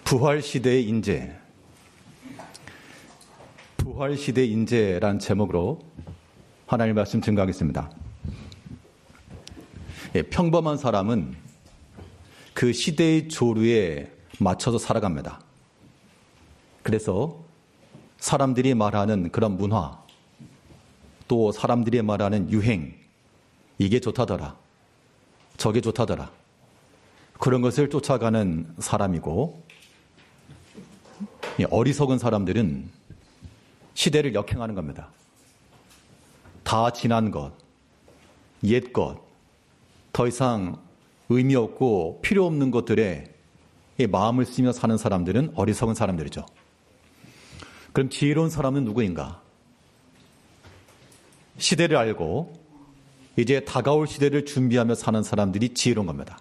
부활시대의 인재, 부활시대의 인재라는 제목으로 하나님의 말씀 증거하겠습니다. 평범한 사람은 그 시대의 조류에 맞춰서 살아갑니다. 그래서 사람들이 말하는 그런 문화, 또 사람들이 말하는 유행, 이게 좋다더라, 저게 좋다더라, 그런 것을 쫓아가는 사람이고, 어리석은 사람들은 시대를 역행하는 겁니다. 다 지난 것, 옛 것, 더 이상 의미 없고 필요 없는 것들에 마음을 쓰며 사는 사람들은 어리석은 사람들이죠. 그럼 지혜로운 사람은 누구인가? 시대를 알고 이제 다가올 시대를 준비하며 사는 사람들이 지혜로운 겁니다.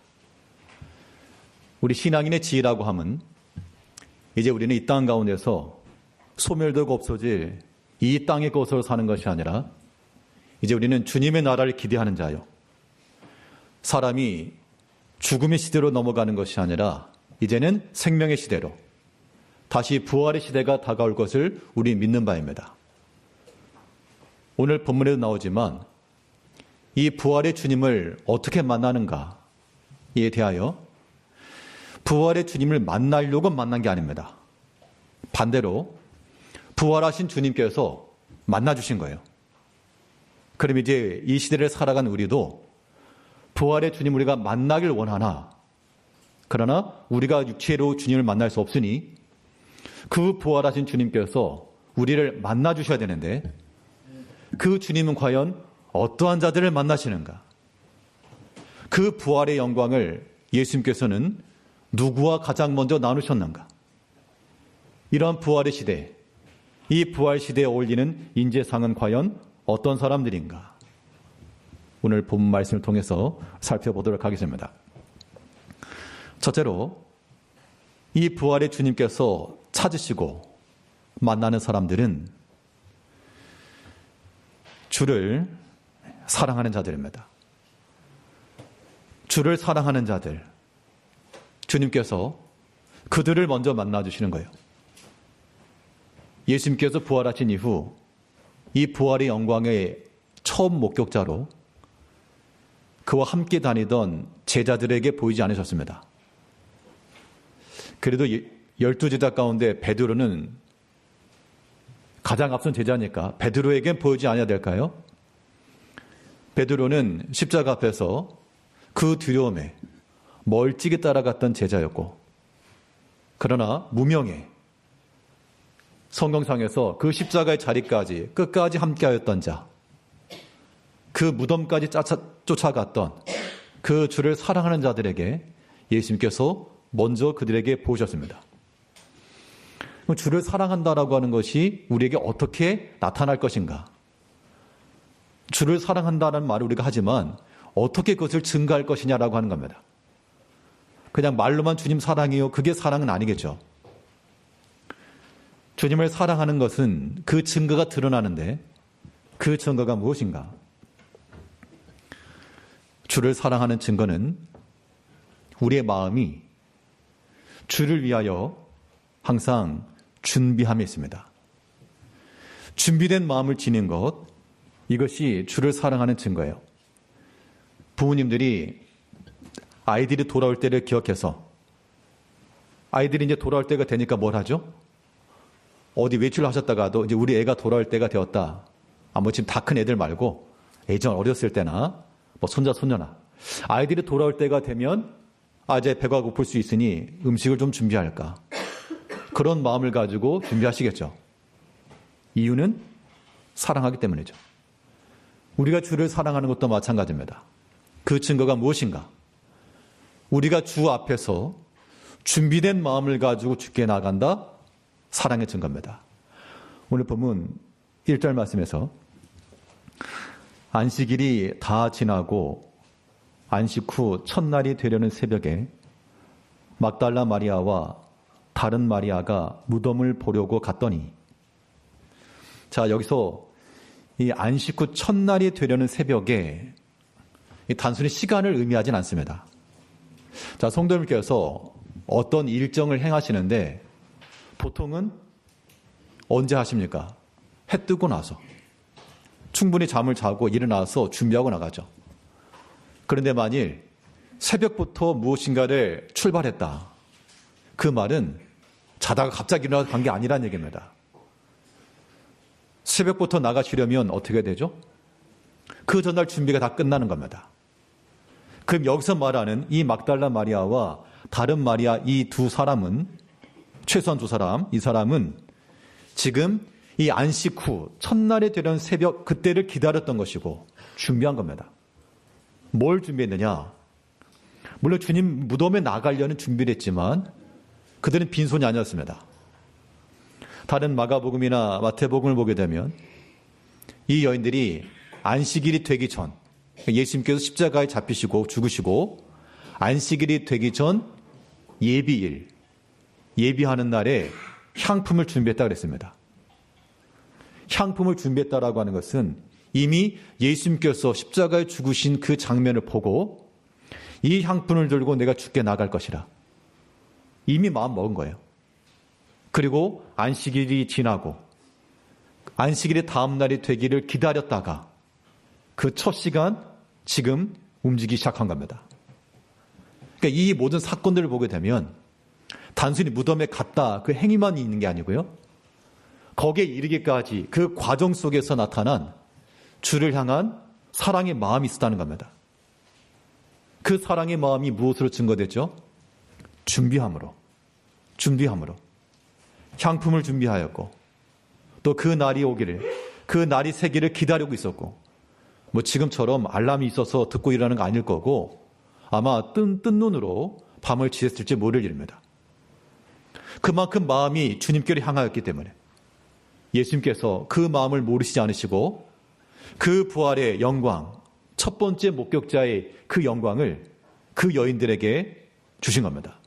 우리 신앙인의 지혜라고 하면 이제 우리는 이 땅 가운데서 소멸되고 없어질 이 땅의 것으로 사는 것이 아니라 이제 우리는 주님의 나라를 기대하는 자요. 사람이 죽음의 시대로 넘어가는 것이 아니라 이제는 생명의 시대로, 다시 부활의 시대가 다가올 것을 우리 믿는 바입니다. 오늘 본문에도 나오지만 이 부활의 주님을 어떻게 만나는가에 대하여 부활의 주님을 만나려고 만난 게 아닙니다. 반대로 부활하신 주님께서 만나주신 거예요. 그럼 이제 이 시대를 살아간 우리도 부활의 주님 우리가 만나길 원하나, 그러나 우리가 육체로 주님을 만날 수 없으니 그 부활하신 주님께서 우리를 만나주셔야 되는데, 그 주님은 과연 어떠한 자들을 만나시는가? 그 부활의 영광을 예수님께서는 누구와 가장 먼저 나누셨는가? 이러한 부활의 시대, 이 부활 시대에 어울리는 인재상은 과연 어떤 사람들인가? 오늘 본문 말씀을 통해서 살펴보도록 하겠습니다. 첫째로, 이 부활의 주님께서 찾으시고 만나는 사람들은 주를 사랑하는 자들입니다. 주를 사랑하는 자들, 주님께서 그들을 먼저 만나주시는 거예요. 예수님께서 부활하신 이후 이 부활의 영광의 처음 목격자로 그와 함께 다니던 제자들에게 보이지 않으셨습니다. 그래도 12제자 가운데 베드로는 가장 앞선 제자니까 베드로에겐 보이지 않아야 될까요? 베드로는 십자가 앞에서 그 두려움에 멀찍이 따라갔던 제자였고, 그러나 무명에 성경상에서 그 십자가의 자리까지 끝까지 함께하였던 자, 그 무덤까지 쫓아갔던 그 주를 사랑하는 자들에게 예수님께서 먼저 그들에게 보셨습니다. 주를 사랑한다라고 하는 것이 우리에게 어떻게 나타날 것인가? 주를 사랑한다는 말을 우리가 하지만 어떻게 그것을 증거할 것이냐라고 하는 겁니다. 그냥 말로만 주님 사랑해요, 그게 사랑은 아니겠죠. 주님을 사랑하는 것은 그 증거가 드러나는데, 그 증거가 무엇인가? 주를 사랑하는 증거는 우리의 마음이 주를 위하여 항상 준비함에 있습니다. 준비된 마음을 지닌 것, 이것이 주를 사랑하는 증거예요. 부모님들이 아이들이 돌아올 때를 기억해서, 아이들이 이제 돌아올 때가 되니까 뭘 하죠? 어디 외출을 하셨다가도 이제 우리 애가 돌아올 때가 되었다. 지금 다 큰 애들 말고 예전 어렸을 때나 손자 손녀나 아이들이 돌아올 때가 되면 이제 배가 고플 수 있으니 음식을 좀 준비할까, 그런 마음을 가지고 준비하시겠죠. 이유는 사랑하기 때문이죠. 우리가 주를 사랑하는 것도 마찬가지입니다. 그 증거가 무엇인가? 우리가 주 앞에서 준비된 마음을 가지고 주께 나간다, 사랑의 증거입니다. 오늘 본문 1절 말씀에서 안식일이 다 지나고 안식 후 첫날이 되려는 새벽에 막달라 마리아와 다른 마리아가 무덤을 보려고 갔더니, 자, 여기서 이 안식 후 첫날이 되려는 새벽에 단순히 시간을 의미하진 않습니다. 자, 성도님께서 어떤 일정을 행하시는데 보통은 언제 하십니까? 해 뜨고 나서. 충분히 잠을 자고 일어나서 준비하고 나가죠. 그런데 만일 새벽부터 무엇인가를 출발했다. 그 말은 자다가 갑자기 일어나서 간 게 아니라는 얘기입니다. 새벽부터 나가시려면 어떻게 되죠? 그 전날 준비가 다 끝나는 겁니다. 그럼 여기서 말하는 이 막달라 마리아와 다른 마리아 이 두 사람은, 최소한 두 사람, 이 사람은 지금 이 안식 후 첫날에 되는 새벽 그때를 기다렸던 것이고 준비한 겁니다. 뭘 준비했느냐? 물론 주님 무덤에 나가려는 준비를 했지만 그들은 빈손이 아니었습니다. 다른 마가복음이나 마태복음을 보게 되면 이 여인들이 안식일이 되기 전, 예수님께서 십자가에 잡히시고 죽으시고 안식일이 되기 전 예비일, 예비하는 날에 향품을 준비했다고 그랬습니다. 향품을 준비했다라고 하는 것은 이미 예수님께서 십자가에 죽으신 그 장면을 보고 이 향품을 들고 내가 죽게 나갈 것이라 이미 마음 먹은 거예요. 그리고 안식일이 지나고 안식일의 다음 날이 되기를 기다렸다가 그 첫 시간 지금 움직이기 시작한 겁니다. 그러니까 이 모든 사건들을 보게 되면 단순히 무덤에 갔다 그 행위만 있는 게 아니고요. 거기에 이르기까지 그 과정 속에서 나타난 주를 향한 사랑의 마음이 있었다는 겁니다. 그 사랑의 마음이 무엇으로 증거됐죠? 준비함으로. 향품을 준비하였고 또 그 날이 오기를, 그 날이 새기를 기다리고 있었고 뭐 지금처럼 알람이 있어서 듣고 일하는 거 아닐 거고 아마 뜬 눈으로 밤을 지냈을지 모를 일입니다. 그만큼 마음이 주님께로 향하였기 때문에 예수님께서 그 마음을 모르시지 않으시고 그 부활의 영광, 첫 번째 목격자의 그 영광을 그 여인들에게 주신 겁니다.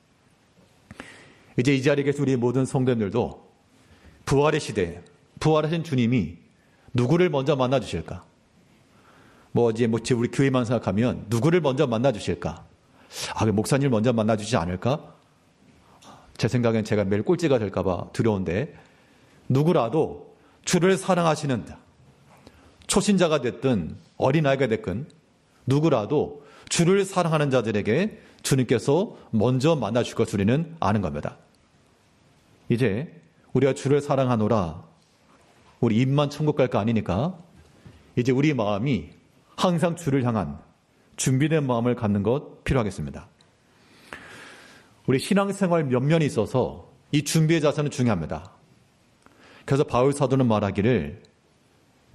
이제 이 자리에 계신 우리 모든 성도님들도 부활의 시대에 부활하신 주님이 누구를 먼저 만나 주실까? 이제 우리 교회만 생각하면 누구를 먼저 만나 주실까? 목사님을 먼저 만나 주지 않을까? 제 생각엔 제가 매일 꼴찌가 될까봐 두려운데 누구라도 주를 사랑하시는 초신자가 됐든 어린아이가 됐든 누구라도 주를 사랑하는 자들에게 주님께서 먼저 만나 주실 것을 우리는 아는 겁니다. 이제 우리가 주를 사랑하노라 우리 입만 천국 갈 거 아니니까 이제 우리 마음이 항상 주를 향한 준비된 마음을 갖는 것 필요하겠습니다. 우리 신앙생활 몇 면이 있어서 이 준비의 자세는 중요합니다. 그래서 바울 사도는 말하기를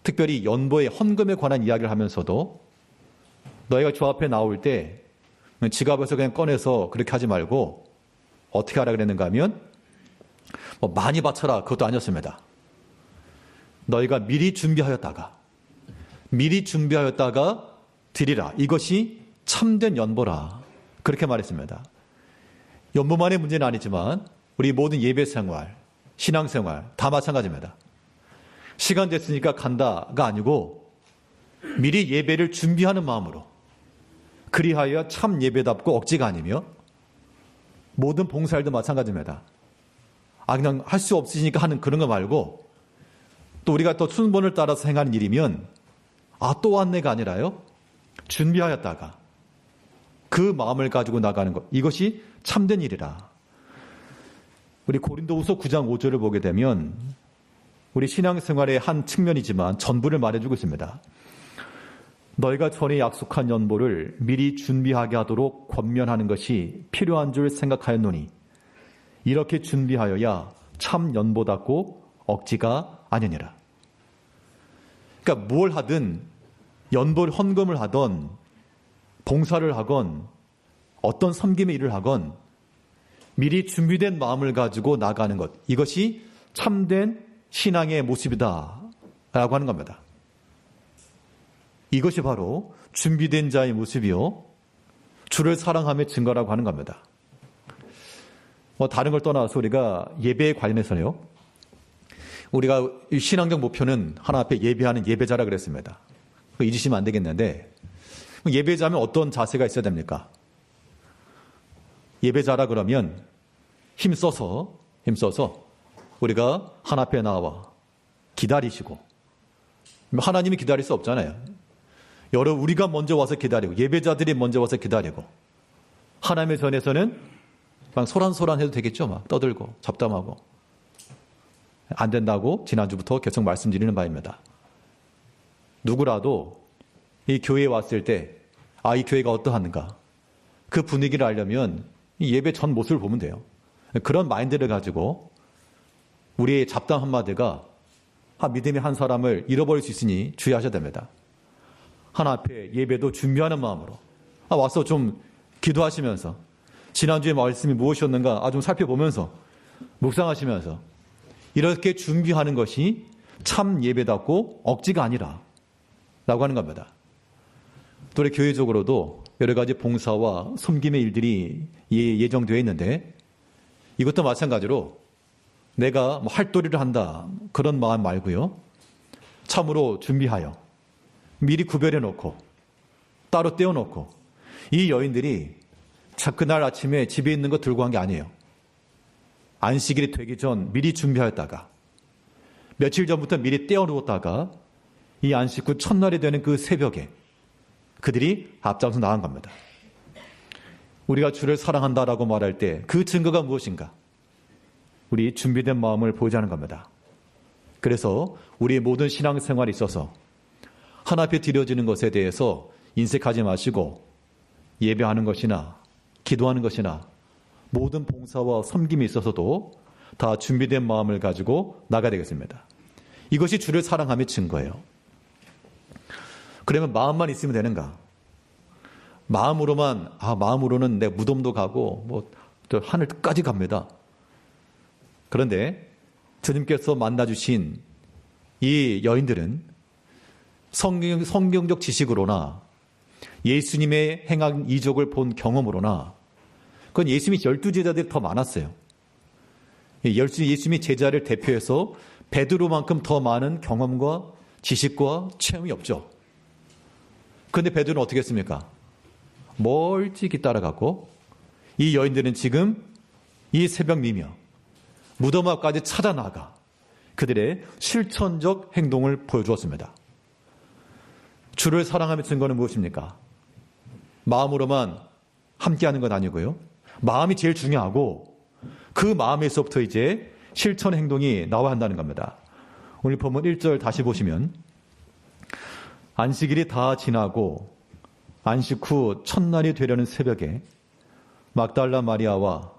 특별히 연보의 헌금에 관한 이야기를 하면서도 너희가 주 앞에 나올 때 지갑에서 그냥 꺼내서 그렇게 하지 말고 어떻게 하라 그랬는가 하면 많이 바쳐라 그것도 아니었습니다. 너희가 미리 준비하였다가 드리라. 이것이 참된 연보라. 그렇게 말했습니다. 연보만의 문제는 아니지만 우리 모든 예배 생활, 신앙 생활 다 마찬가지입니다. 시간 됐으니까 간다가 아니고 미리 예배를 준비하는 마음으로 그리하여 참 예배답고 억지가 아니며 모든 봉사일도 마찬가지입니다. 그냥 할 수 없으시니까 하는 그런 거 말고 또 우리가 또 순번을 따라서 행하는 일이면 또 왔네가 아니라요. 준비하였다가 그 마음을 가지고 나가는 것. 이것이 참된 일이라. 우리 고린도후서 9장 5절을 보게 되면 우리 신앙생활의 한 측면이지만 전부를 말해주고 있습니다. 너희가 전에 약속한 연보를 미리 준비하게 하도록 권면하는 것이 필요한 줄 생각하였노니 이렇게 준비하여야 참 연보답고 억지가 아니니라. 그러니까 뭘 하든 연보를 헌금을 하건 봉사를 하건 어떤 섬김의 일을 하건 미리 준비된 마음을 가지고 나가는 것. 이것이 참된 신앙의 모습이다 라고 하는 겁니다. 이것이 바로 준비된 자의 모습이요 주를 사랑함의 증거라고 하는 겁니다. 다른 걸 떠나서 우리가 예배에 관련해서요. 우리가 신앙적 목표는 하나 앞에 예배하는 예배자라 그랬습니다. 잊으시면 안 되겠는데 예배자면 어떤 자세가 있어야 됩니까? 예배자라 그러면 힘써서 우리가 하나님 앞에 나와 기다리시고, 하나님이 기다릴 수 없잖아요. 우리가 먼저 와서 기다리고, 예배자들이 먼저 와서 기다리고, 하나님의 전에서는 막 소란소란해도 되겠죠. 막 떠들고 잡담하고. 안 된다고 지난주부터 계속 말씀드리는 바입니다. 누구라도 이 교회에 왔을 때 이 교회가 어떠한가, 그 분위기를 알려면 이 예배 전 모습을 보면 돼요. 그런 마인드를 가지고 우리의 잡담 한마디가 믿음의 한 사람을 잃어버릴 수 있으니 주의하셔야 됩니다. 하나 앞에 예배도 준비하는 마음으로 와서 좀 기도하시면서 지난주에 말씀이 무엇이었는가 좀 살펴보면서 묵상하시면서 이렇게 준비하는 것이 참 예배답고 억지가 아니라 라고 하는 겁니다. 또 우리 교회적으로도 여러 가지 봉사와 섬김의 일들이 예정되어 있는데, 이것도 마찬가지로 내가 할도리를 한다 그런 마음 말고요, 참으로 준비하여 미리 구별해 놓고 따로 떼어 놓고, 이 여인들이 그날 아침에 집에 있는 거 들고 간 게 아니에요. 안식일이 되기 전 미리 준비하였다가 며칠 전부터 미리 떼어 놓았다가 이 안식 후 첫날이 되는 그 새벽에 그들이 앞장서 나간 겁니다. 우리가 주를 사랑한다라고 말할 때 그 증거가 무엇인가? 우리 준비된 마음을 보이자는 겁니다. 그래서 우리의 모든 신앙생활에 있어서 하나님 앞에 드려지는 것에 대해서 인색하지 마시고, 예배하는 것이나 기도하는 것이나 모든 봉사와 섬김에 있어서도 다 준비된 마음을 가지고 나가야 되겠습니다. 이것이 주를 사랑함의 증거예요. 그러면 마음만 있으면 되는가? 마음으로는 내 무덤도 가고 또 하늘까지 갑니다. 그런데 주님께서 만나주신 이 여인들은 성경적 지식으로나 예수님의 행한 이적을 본 경험으로나, 그건 예수님이 12제자들이 더 많았어요. 예수님의 제자를 대표해서 베드로만큼 더 많은 경험과 지식과 체험이 없죠. 그런데 베드로는 어떻게 했습니까? 멀찍이 따라갔고, 이 여인들은 지금 이 새벽이며 무덤 앞까지 찾아나가 그들의 실천적 행동을 보여주었습니다. 주를 사랑하는 증거는 무엇입니까? 마음으로만 함께하는 건 아니고요, 마음이 제일 중요하고 그 마음에서부터 이제 실천 행동이 나와야 한다는 겁니다. 오늘 본문 1절 다시 보시면, 안식일이 다 지나고 안식 후 첫날이 되려는 새벽에 막달라 마리아와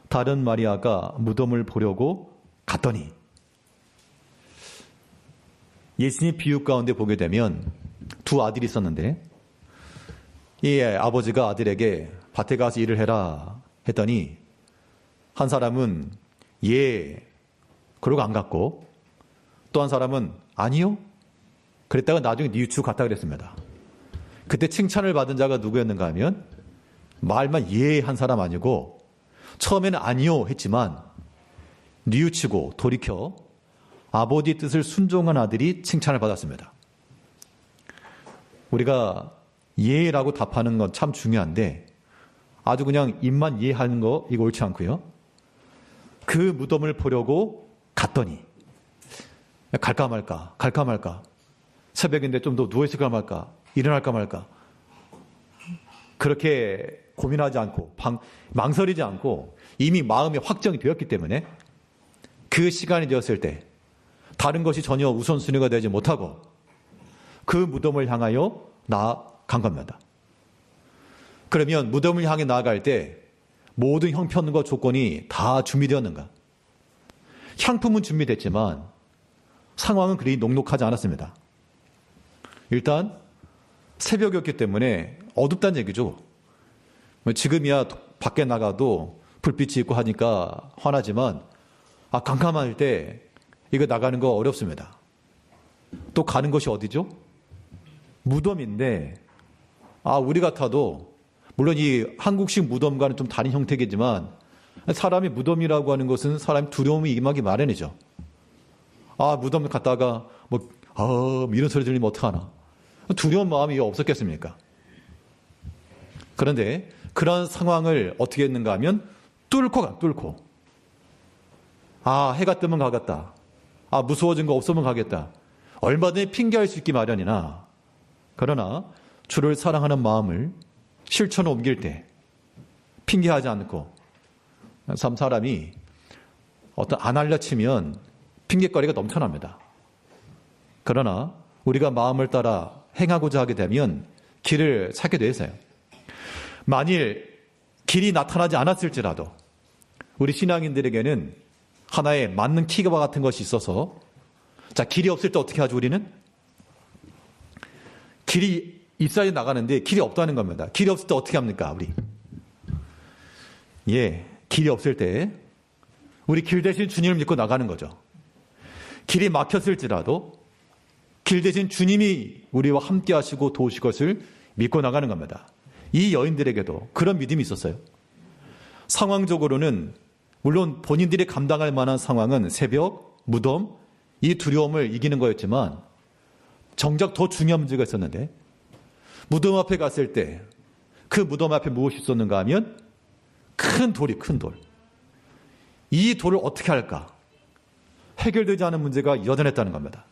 다른 마리아가 무덤을 보려고 갔더니, 예수님 비유 가운데 보게 되면 두 아들이 있었는데, 이 아버지가 아들에게 밭에 가서 일을 해라 했더니 한 사람은 그러고 안 갔고, 또 한 사람은 아니요 그랬다가 나중에 뉘우치고 갔다 그랬습니다. 그때 칭찬을 받은 자가 누구였는가 하면 말만 한 사람 아니고, 처음에는 아니요 했지만 뉘우치고 돌이켜 아버지 뜻을 순종한 아들이 칭찬을 받았습니다. 우리가 예라고 답하는 건 참 중요한데, 아주 그냥 입만 예하는 거 이거 옳지 않고요, 그 무덤을 보려고 갔더니 갈까 말까, 새벽인데 좀 더 누워있을까 말까, 일어날까 말까, 그렇게 고민하지 않고 망설이지 않고 이미 마음이 확정이 되었기 때문에 그 시간이 되었을 때 다른 것이 전혀 우선순위가 되지 못하고 그 무덤을 향하여 나아간 겁니다. 그러면 무덤을 향해 나아갈 때 모든 형편과 조건이 다 준비되었는가? 향품은 준비됐지만 상황은 그리 녹록하지 않았습니다. 일단 새벽이었기 때문에 어둡다는 얘기죠. 지금이야 밖에 나가도 불빛이 있고 하니까 환하지만 깜깜할 때 이거 나가는 거 어렵습니다. 또 가는 곳이 어디죠? 무덤인데 우리 같아도 물론 이 한국식 무덤과는 좀 다른 형태겠지만 사람이 무덤이라고 하는 것은 사람이 두려움이 임하기 마련이죠. 무덤 갔다가 이런 소리 들리면 어떡하나. 두려운 마음이 없었겠습니까? 그런데 그런 상황을 어떻게 했는가 하면 뚫고 아, 해가 뜨면 가겠다. 아, 무서워진 거 없으면 가겠다. 얼마든지 핑계할 수 있기 마련이나, 그러나 주를 사랑하는 마음을 실천에 옮길 때 핑계하지 않고, 참 사람이 안 알려치면 핑계거리가 넘쳐납니다. 그러나 우리가 마음을 따라 행하고자 하게 되면 길을 찾게 되어서요. 만일 길이 나타나지 않았을지라도 우리 신앙인들에게는 하나의 맞는 키와 같은 것이 있어서, 자, 길이 없을 때 어떻게 하죠, 우리는? 길이 있어야 나가는데 길이 없다는 겁니다. 길이 없을 때 어떻게 합니까, 우리? 예, 길이 없을 때 우리 길 대신 주님을 믿고 나가는 거죠. 길이 막혔을지라도 길 대신 주님이 우리와 함께 하시고 도우실 것을 믿고 나가는 겁니다. 이 여인들에게도 그런 믿음이 있었어요. 상황적으로는 물론 본인들이 감당할 만한 상황은 새벽, 무덤, 이 두려움을 이기는 거였지만 정작 더 중요한 문제가 있었는데, 무덤 앞에 갔을 때 그 무덤 앞에 무엇이 있었는가 하면 큰 돌이, 큰 돌. 이 돌을 어떻게 할까? 해결되지 않은 문제가 여전했다는 겁니다.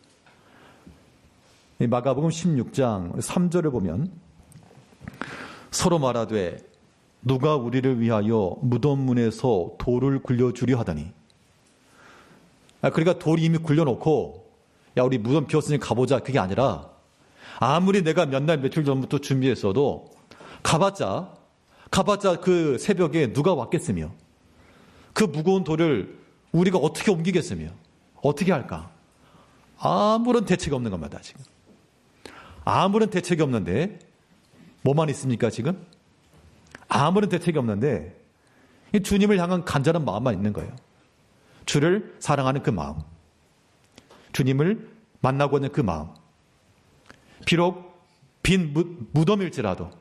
마가복음 16장 3절을 보면 서로 말하되 누가 우리를 위하여 무덤 문에서 돌을 굴려주려 하더니, 그러니까 돌이 이미 굴려놓고 야, 우리 무덤 비었으니 가보자, 그게 아니라 아무리 내가 몇 날 며칠 전부터 준비했어도 가봤자 그 새벽에 누가 왔겠으며 그 무거운 돌을 우리가 어떻게 옮기겠으며 어떻게 할까? 아무런 대책이 없는 겁니다, 지금. 아무런 대책이 없는데 뭐만 있습니까, 지금? 아무런 대책이 없는데 주님을 향한 간절한 마음만 있는 거예요. 주를 사랑하는 그 마음, 주님을 만나고 있는 그 마음, 비록 빈 무덤일지라도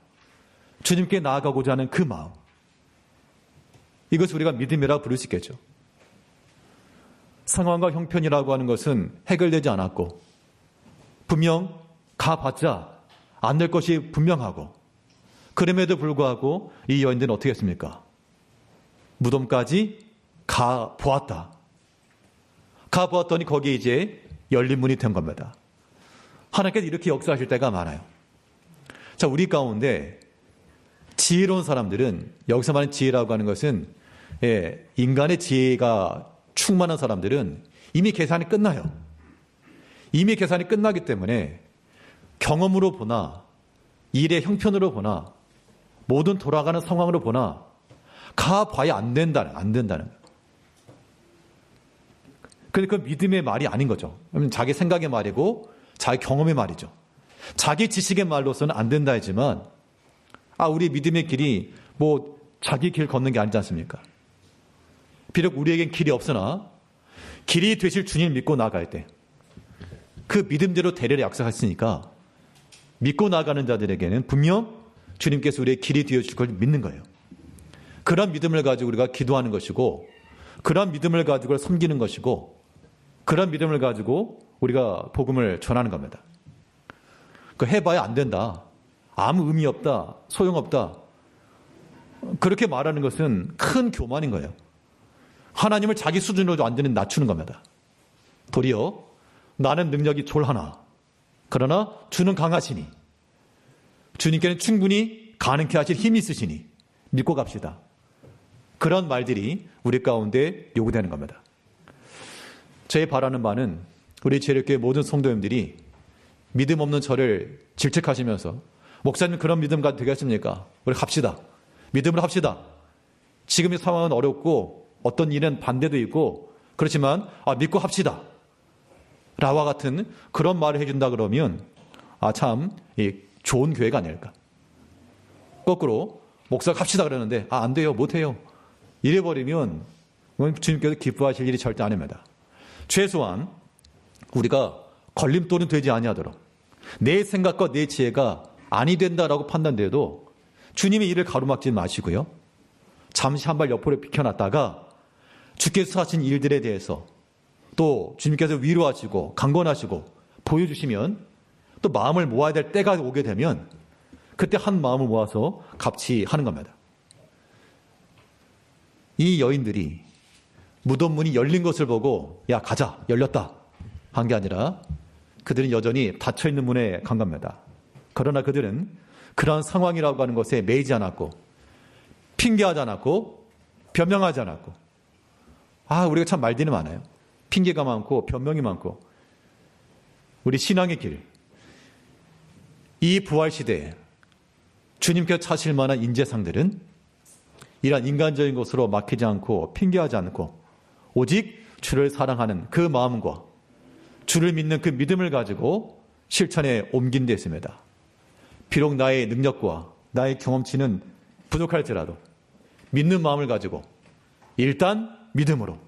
주님께 나아가고자 하는 그 마음, 이것을 우리가 믿음이라 부를 수 있겠죠. 상황과 형편이라고 하는 것은 해결되지 않았고 분명 가봤자 안 될 것이 분명하고, 그럼에도 불구하고 이 여인들은 어떻게 했습니까? 무덤까지 가보았다. 가보았더니 거기에 이제 열린 문이 된 겁니다. 하나님께서 이렇게 역사하실 때가 많아요. 자, 우리 가운데 지혜로운 사람들은, 여기서 말하는 지혜라고 하는 것은 인간의 지혜가 충만한 사람들은 이미 계산이 끝나요. 이미 계산이 끝나기 때문에 경험으로 보나 일의 형편으로 보나 모든 돌아가는 상황으로 보나 가봐야 안 된다는 거예요. 그러니까 그 믿음의 말이 아닌 거죠. 자기 생각의 말이고 자기 경험의 말이죠. 자기 지식의 말로서는 안 된다 했지만, 우리 믿음의 길이 뭐 자기 길 걷는 게 아니지 않습니까? 비록 우리에겐 길이 없으나 길이 되실 주님 믿고 나아갈 때 그 믿음대로 되리라 약속했으니까 믿고 나아가는 자들에게는 분명 주님께서 우리의 길이 되어주실 걸 믿는 거예요. 그런 믿음을 가지고 우리가 기도하는 것이고, 그런 믿음을 가지고 섬기는 것이고, 그런 믿음을 가지고 우리가 복음을 전하는 겁니다. 해봐야 안 된다, 아무 의미 없다, 소용없다, 그렇게 말하는 것은 큰 교만인 거예요. 하나님을 자기 수준으로 완전히 낮추는 겁니다. 도리어 나는 능력이 졸하나 그러나 주는 강하시니 주님께는 충분히 가능케 하실 힘이 있으시니 믿고 갑시다. 그런 말들이 우리 가운데 요구되는 겁니다. 제 바라는 바는 우리 재력교회 모든 성도님들이 믿음 없는 저를 질책하시면서 목사님 그런 믿음 가도 되겠습니까? 우리 합시다. 믿음으로 합시다. 지금의 상황은 어렵고 어떤 일은 반대도 있고 그렇지만 믿고 합시다. 라와 같은 그런 말을 해준다 그러면 참 좋은 교회가 아닐까. 거꾸로 목사가 합시다 그러는데 안 돼요, 못해요, 이래버리면 주님께서 기뻐하실 일이 절대 아닙니다. 최소한 우리가 걸림돌은 되지 아니하도록 내 생각과 내 지혜가 아니 된다라고 판단돼도 주님의 일을 가로막지 마시고요, 잠시 한 발 옆으로 비켜놨다가 주께서 하신 일들에 대해서 또 주님께서 위로하시고 강권하시고 보여주시면 또 마음을 모아야 될 때가 오게 되면 그때 한 마음을 모아서 같이 하는 겁니다. 이 여인들이 무덤 문이 열린 것을 보고 야 가자 열렸다 한 게 아니라 그들은 여전히 닫혀있는 문에 간 겁니다. 그러나 그들은 그러한 상황이라고 하는 것에 매이지 않았고 핑계하지 않았고 변명하지 않았고 우리가 참 말들이 많아요. 핑계가 많고 변명이 많고 우리 신앙의 길, 이 부활시대에 주님께서 찾으실 만한 인재상들은 이러한 인간적인 것으로 막히지 않고 핑계하지 않고 오직 주를 사랑하는 그 마음과 주를 믿는 그 믿음을 가지고 실천에 옮긴 데 있습니다. 비록 나의 능력과 나의 경험치는 부족할지라도 믿는 마음을 가지고 일단 믿음으로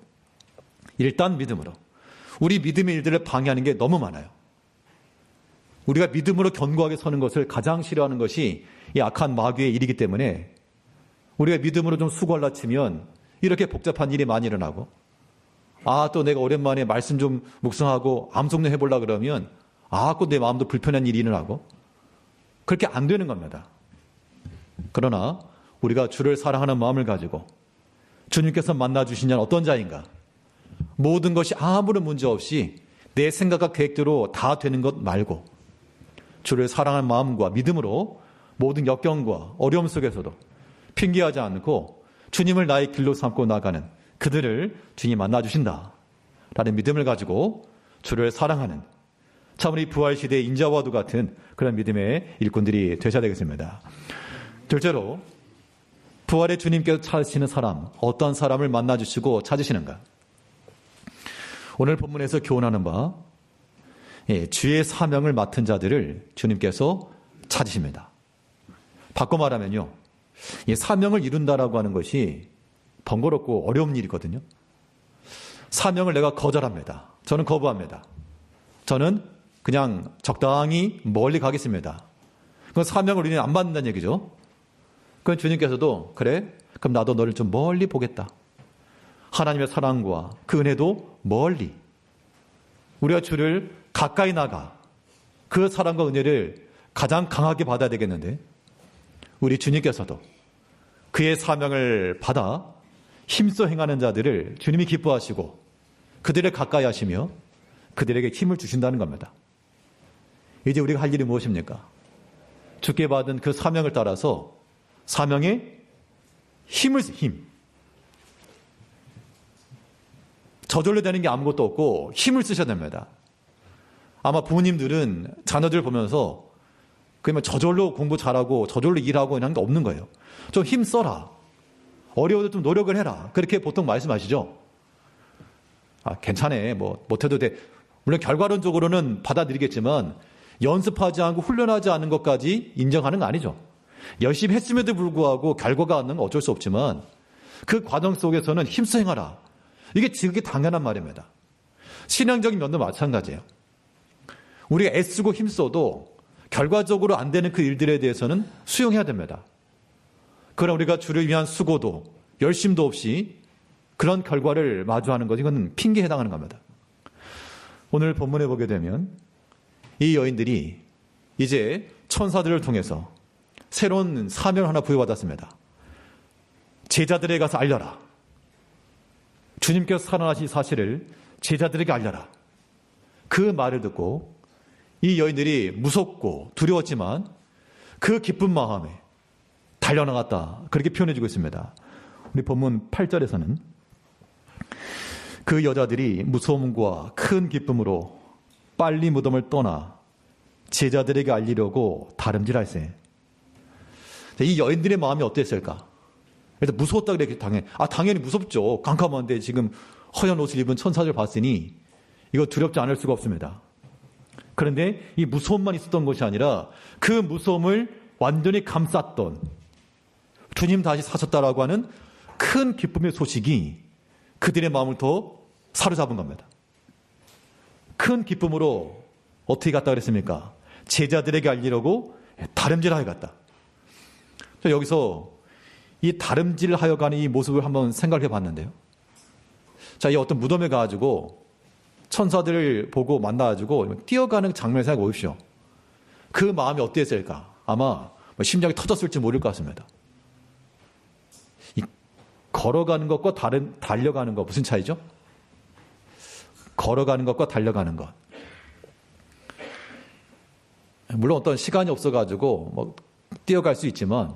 우리 믿음의 일들을 방해하는 게 너무 많아요. 우리가 믿음으로 견고하게 서는 것을 가장 싫어하는 것이 이 악한 마귀의 일이기 때문에 우리가 믿음으로 좀 수고하려 치면 이렇게 복잡한 일이 많이 일어나고 또 내가 오랜만에 말씀 좀 묵상하고 암송도 해보려고 그러면 또 내 마음도 불편한 일이 일어나고 그렇게 안 되는 겁니다. 그러나 우리가 주를 사랑하는 마음을 가지고 주님께서 만나주신 자는 어떤 자인가? 모든 것이 아무런 문제 없이 내 생각과 계획대로 다 되는 것 말고 주를 사랑하는 마음과 믿음으로 모든 역경과 어려움 속에서도 핑계하지 않고 주님을 나의 길로 삼고 나가는 그들을 주님 만나주신다 라는 믿음을 가지고 주를 사랑하는 참 우리 부활시대의 인자와도 같은 그런 믿음의 일꾼들이 되셔야 되겠습니다. 둘째로 부활의 주님께서 찾으시는 사람, 어떤 사람을 만나주시고 찾으시는가? 오늘 본문에서 교훈하는 바 주의 사명을 맡은 자들을 주님께서 찾으십니다. 바꿔 말하면요, 이 사명을 이룬다라고 하는 것이 번거롭고 어려운 일이거든요. 사명을 내가 거절합니다. 저는 거부합니다. 저는 그냥 적당히 멀리 가겠습니다. 그건 사명을 우리는 안 받는다는 얘기죠. 그럼 주님께서도 그래? 그럼 나도 너를 좀 멀리 보겠다. 하나님의 사랑과 그 은혜도 멀리. 우리가 주를 가까이 나가 그 사랑과 은혜를 가장 강하게 받아야 되겠는데 우리 주님께서도 그의 사명을 받아 힘써 행하는 자들을 주님이 기뻐하시고 그들을 가까이 하시며 그들에게 힘을 주신다는 겁니다. 이제 우리가 할 일이 무엇입니까? 주께 받은 그 사명을 따라서 사명에 힘. 저절로 되는 게 아무것도 없고 힘을 쓰셔야 됩니다. 아마 부모님들은 자녀들 보면서 그러면 저절로 공부 잘하고 저절로 일하고 이런 게 없는 거예요. 좀 힘 써라. 어려워도 좀 노력을 해라. 그렇게 보통 말씀하시죠. 괜찮아. 못해도 돼. 물론 결과론적으로는 받아들이겠지만 연습하지 않고 훈련하지 않은 것까지 인정하는 거 아니죠. 열심히 했음에도 불구하고 결과가 안 나면 어쩔 수 없지만 그 과정 속에서는 힘써 행하라. 이게 지극히 당연한 말입니다. 신앙적인 면도 마찬가지예요. 우리가 애쓰고 힘써도 결과적으로 안 되는 그 일들에 대해서는 수용해야 됩니다. 그러나 우리가 주를 위한 수고도 열심도 없이 그런 결과를 마주하는 것, 이건 핑계에 해당하는 겁니다. 오늘 본문에 보게 되면 이 여인들이 이제 천사들을 통해서 새로운 사명을 하나 부여받았습니다. 제자들에게 가서 알려라. 주님께서 살아나신 사실을 제자들에게 알려라. 그 말을 듣고 이 여인들이 무섭고 두려웠지만 그 기쁜 마음에 달려나갔다. 그렇게 표현해주고 있습니다. 우리 본문 8절에서는 그 여자들이 무서움과 큰 기쁨으로 빨리 무덤을 떠나 제자들에게 알리려고 다름질할세. 이 여인들의 마음이 어땠을까? 그래서 무서웠다 그랬기 당연히 무섭죠. 깜깜한데 지금 허연 옷을 입은 천사를 봤으니 이거 두렵지 않을 수가 없습니다. 그런데 이 무서움만 있었던 것이 아니라 그 무서움을 완전히 감쌌던 주님 다시 사셨다라고 하는 큰 기쁨의 소식이 그들의 마음을 더 사로잡은 겁니다. 큰 기쁨으로 어떻게 갔다 그랬습니까? 제자들에게 알리려고 다름질하여 갔다. 여기서 이 다름질하여 가는 이 모습을 한번 생각해 봤는데요. 이 어떤 무덤에 가가지고 천사들을 보고 만나가지고 뛰어가는 장면을 생각해 보십시오. 그 마음이 어땠을까? 아마 심장이 터졌을지 모를 것 같습니다. 걸어가는 것과 달려가는 것 무슨 차이죠? 걸어가는 것과 달려가는 것. 물론 어떤 시간이 없어가지고 뭐 뛰어갈 수 있지만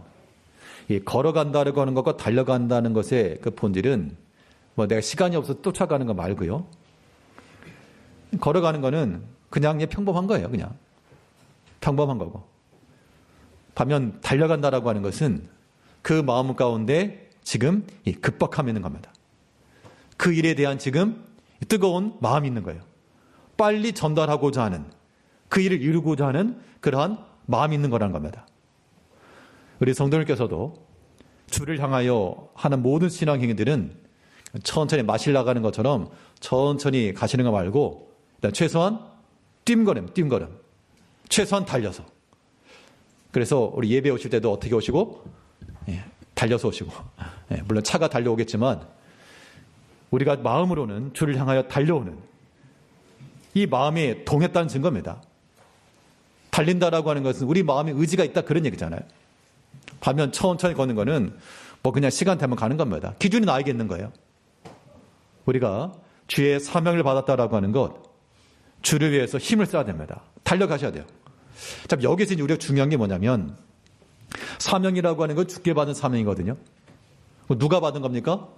이 걸어간다고 하는 것과 달려간다는 것의 그 본질은 뭐 내가 시간이 없어서 쫓아가는 거 말고요. 걸어가는 거는 그냥 평범한 거예요. 그냥 평범한 거고. 반면 달려간다라고 하는 것은 그 마음 가운데 지금 이 급박함이 있는 겁니다. 그 일에 대한 지금 뜨거운 마음이 있는 거예요. 빨리 전달하고자 하는, 그 일을 이루고자 하는 그러한 마음이 있는 거라는 겁니다. 우리 성도님께서도 주를 향하여 하는 모든 신앙 행위들은 천천히 마실 나가는 것처럼 천천히 가시는 거 말고 일단 최소한 뜀걸음. 최소한 달려서. 그래서 우리 예배 오실 때도 어떻게 오시고? 달려서 오시고. 물론 차가 달려오겠지만 우리가 마음으로는 주를 향하여 달려오는 이 마음이 동했다는 증거입니다. 달린다라고 하는 것은 우리 마음에 의지가 있다 그런 얘기잖아요. 반면 천천히 걷는 거는 뭐 그냥 시간 되면 가는 겁니다. 기준이 나에게 있는 거예요. 우리가 주의 사명을 받았다라고 하는 것, 주를 위해서 힘을 써야 됩니다. 달려가셔야 돼요. 자, 여기서 우리가 중요한 게 뭐냐면 사명이라고 하는 건 주께 받은 사명이거든요. 누가 받은 겁니까?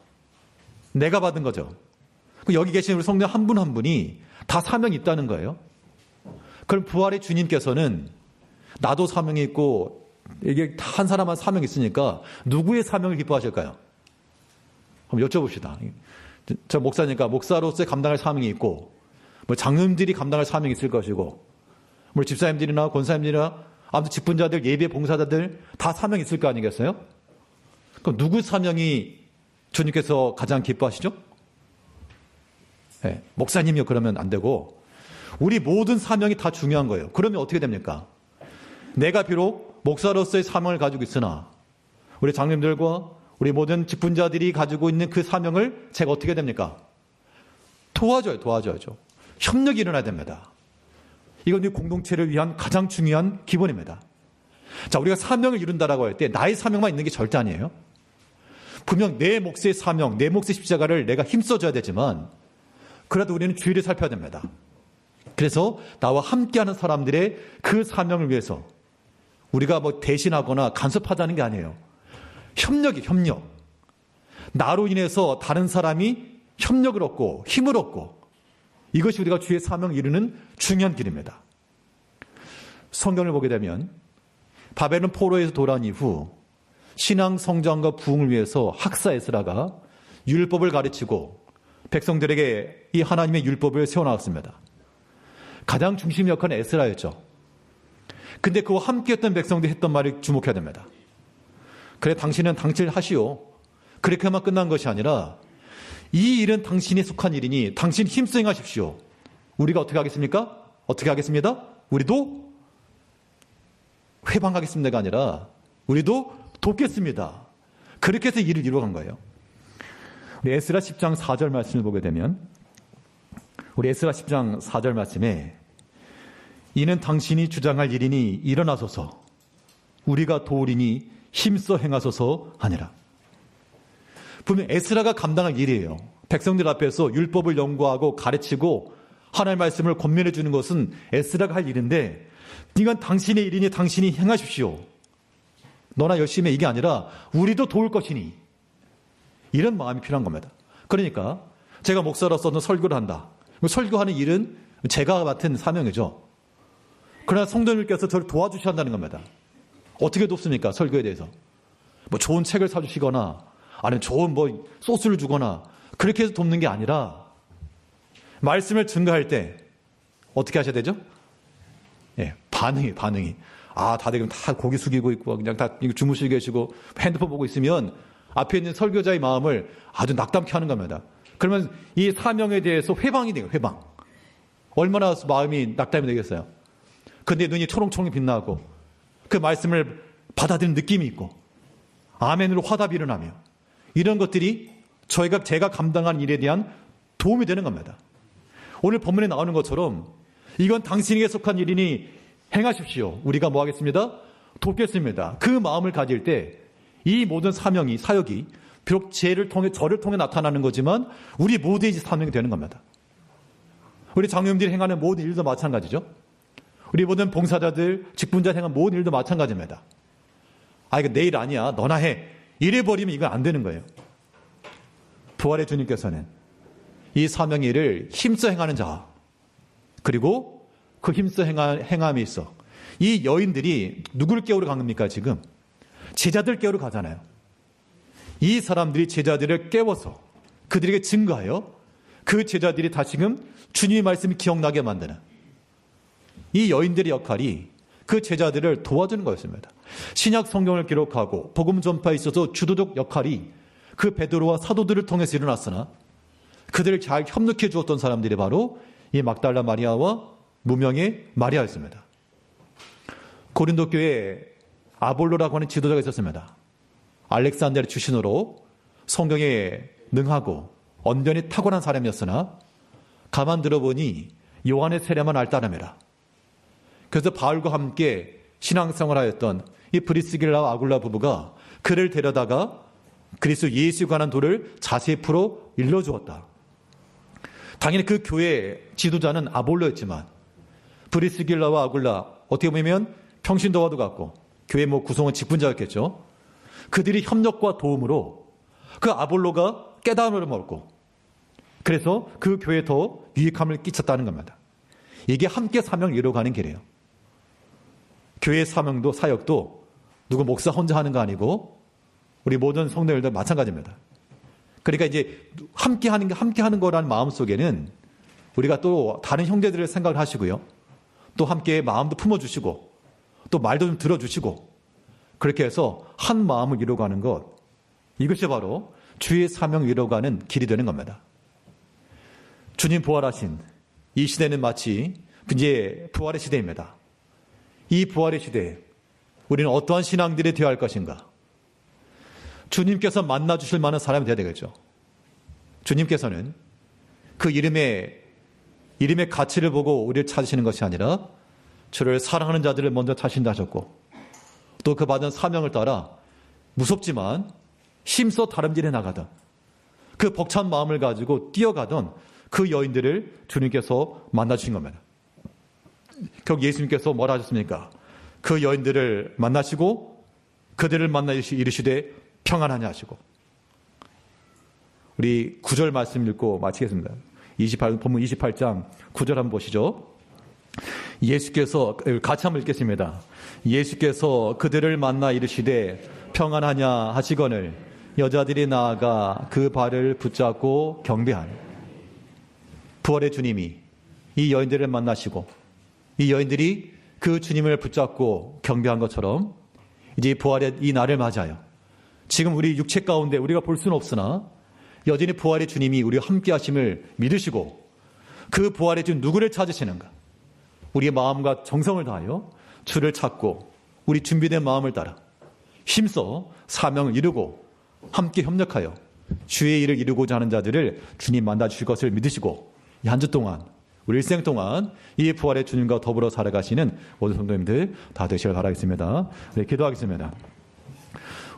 내가 받은 거죠. 여기 계신 우리 성도 한 분 한 분이 다 사명이 있다는 거예요. 그럼 부활의 주님께서는 나도 사명이 있고 이게 한 사람한 사명이 있으니까 누구의 사명을 기뻐하실까요? 한번 여쭤봅시다. 저 목사니까 목사로서의 감당할 사명이 있고 뭐 장로님들이 감당할 사명이 있을 것이고 뭐 집사님들이나 권사님들이나 아무튼 직분자들, 예배 봉사자들 다 사명이 있을 거 아니겠어요? 그럼 누구 사명이 주님께서 가장 기뻐하시죠? 네, 목사님이요 그러면 안 되고 우리 모든 사명이 다 중요한 거예요. 그러면 어떻게 됩니까? 내가 비록 목사로서의 사명을 가지고 있으나 우리 장님들과 우리 모든 직분자들이 가지고 있는 그 사명을 제가 어떻게 됩니까? 도와줘야죠. 협력이 일어나야 됩니다. 이건 이 공동체를 위한 가장 중요한 기본입니다. 자, 우리가 사명을 이룬다라고 할 때 나의 사명만 있는 게 절대 아니에요. 분명 내 몫의 사명, 내 몫의 십자가를 내가 힘써줘야 되지만 그래도 우리는 주의를 살펴야 됩니다. 그래서 나와 함께하는 사람들의 그 사명을 위해서 우리가 뭐 대신하거나 간섭하자는 게 아니에요. 협력. 나로 인해서 다른 사람이 협력을 얻고 힘을 얻고 이것이 우리가 주의 사명을 이루는 중요한 길입니다. 성경을 보게 되면 바벨론 포로에서 돌아온 이후 신앙 성장과 부흥을 위해서 학사 에스라가 율법을 가르치고 백성들에게 이 하나님의 율법을 세워나갔습니다. 가장 중심 역할은 에스라였죠. 근데 그와 함께했던 백성들이 했던 말을 주목해야 됩니다. 그래 당신은 당신을 하시오. 그렇게만 끝난 것이 아니라 이 일은 당신이 속한 일이니 당신 힘써 행하십시오. 우리가 어떻게 하겠습니까? 어떻게 하겠습니다? 우리도 회방하겠습니다가 아니라 우리도 돕겠습니다. 그렇게 해서 일을 이루어간 거예요. 우리 에스라 10장 4절 말씀을 보게 되면 우리 에스라 10장 4절 말씀에 이는 당신이 주장할 일이니 일어나소서 우리가 도우리니 힘써 행하소서 하니라. 분명 에스라가 감당할 일이에요. 백성들 앞에서 율법을 연구하고 가르치고 하나님의 말씀을 권면해 주는 것은 에스라가 할 일인데 이건 당신의 일이니 당신이 행하십시오. 너나 열심히 해 이게 아니라 우리도 도울 것이니 이런 마음이 필요한 겁니다. 그러니까 제가 목사로서는 설교를 한다. 설교하는 일은 제가 맡은 사명이죠. 그러나 성도님께서 저를 도와주셔야 한다는 겁니다. 어떻게 돕습니까? 설교에 대해서. 뭐 좋은 책을 사주시거나 아니면 좋은 뭐 소스를 주거나 그렇게 해서 돕는 게 아니라 말씀을 증거할 때 어떻게 하셔야 되죠? 반응이. 다들 그럼 다 고개 숙이고 있고 그냥 다 주무시고 계시고 핸드폰 보고 있으면 앞에 있는 설교자의 마음을 아주 낙담케 하는 겁니다. 그러면 이 사명에 대해서 회방이 돼요. 회방. 얼마나 마음이 낙담이 되겠어요. 근데 눈이 초롱초롱 빛나고 그 말씀을 받아들이는 느낌이 있고 아멘으로 화답이 일어나며 이런 것들이 제가 감당한 일에 대한 도움이 되는 겁니다. 오늘 본문에 나오는 것처럼 이건 당신에게 속한 일이니 행하십시오. 우리가 뭐 하겠습니다? 돕겠습니다. 그 마음을 가질 때 이 모든 사역이 비록 저를 통해 나타나는 거지만 우리 모두의 사명이 되는 겁니다. 우리 장로님들이 행하는 모든 일도 마찬가지죠. 우리 모든 봉사자들, 직분자들 행하는 모든 일도 마찬가지입니다. 이거 내일 아니야. 너나 해. 이래버리면 이건 안 되는 거예요. 부활의 주님께서는 이 사명의 일을 힘써 행하는 자, 그리고 그 힘써 행함에 있어 이 여인들이 누구를 깨우러 간 겁니까? 지금 제자들 깨우러 가잖아요. 이 사람들이 제자들을 깨워서 그들에게 증거하여 그 제자들이 다시금 주님의 말씀이 기억나게 만드는 이 여인들의 역할이 그 제자들을 도와주는 거였습니다. 신약 성경을 기록하고 복음 전파에 있어서 주도적 역할이 그 베드로와 사도들을 통해서 일어났으나 그들을 잘 협력해 주었던 사람들이 바로 이 막달라 마리아와 무명의 마리아였습니다. 고린도 교회에 아볼로라고 하는 지도자가 있었습니다. 알렉산드리아 출신으로 성경에 능하고 언변이 탁월한 사람이었으나 가만 들어보니 요한의 세례만 알따름이라. 그래서 바울과 함께 신앙생활을 하였던 이 브리스길라와 아굴라 부부가 그를 데려다가 그리스도 예수에 관한 도를 자세히 풀어 일러주었다. 당연히 그 교회의 지도자는 아볼로였지만 브리스길라와 아굴라 어떻게 보면 평신도와도 같고 교회 구성원 직분자였겠죠. 그들이 협력과 도움으로 그 아볼로가 깨달음을 얻고 그래서 그 교회에 더 유익함을 끼쳤다는 겁니다. 이게 함께 사명을 이루어가는 길이에요. 교회의 사명도 사역도 누구 목사 혼자 하는 거 아니고 우리 모든 성도들도 마찬가지입니다. 그러니까 이제 함께 하는 거라는 마음 속에는 우리가 또 다른 형제들을 생각을 하시고요. 또 함께 마음도 품어주시고 또 말도 좀 들어주시고 그렇게 해서 한 마음을 이루어가는 것, 이것이 바로 주의 사명을 이루어가는 길이 되는 겁니다. 주님 부활하신 이 시대는 마치 이제 부활의 시대입니다. 이 부활의 시대에 우리는 어떠한 신앙들이 되어야 할 것인가? 주님께서 만나주실 만한 사람이 되어야 되겠죠. 주님께서는 그 이름의 가치를 보고 우리를 찾으시는 것이 아니라 주를 사랑하는 자들을 먼저 찾으신다 하셨고 또 그 받은 사명을 따라 무섭지만 힘써 다름질해 나가던 그 벅찬 마음을 가지고 뛰어가던 그 여인들을 주님께서 만나주신 겁니다. 결국 예수님께서 뭐라 하셨습니까? 그 여인들을 만나시고 그들을 만나 이르시되 평안하냐 하시고. 우리 9절 말씀 읽고 마치겠습니다. 본문 28장 9절 한번 보시죠. 예수께서 같이 한번 읽겠습니다. 예수께서 그들을 만나 이르시되 평안하냐 하시거늘 여자들이 나아가 그 발을 붙잡고 경배하니. 부활의 주님이 이 여인들을 만나시고 이 여인들이 그 주님을 붙잡고 경배한 것처럼 이제 부활의 이 날을 맞아요. 지금 우리 육체 가운데 우리가 볼 수는 없으나 여전히 부활의 주님이 우리와 함께 하심을 믿으시고 그 부활의 주님 누구를 찾으시는가? 우리의 마음과 정성을 다하여 주를 찾고 우리 준비된 마음을 따라 힘써 사명을 이루고 함께 협력하여 주의 일을 이루고자 하는 자들을 주님 만나 주실 것을 믿으시고 이 한 주 동안 우리 일생 동안 이 부활의 주님과 더불어 살아가시는 모든 성도님들 다 되시길 바라겠습니다. 네, 기도하겠습니다.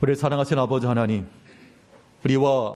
우리를 사랑하신 아버지 하나님, 우리와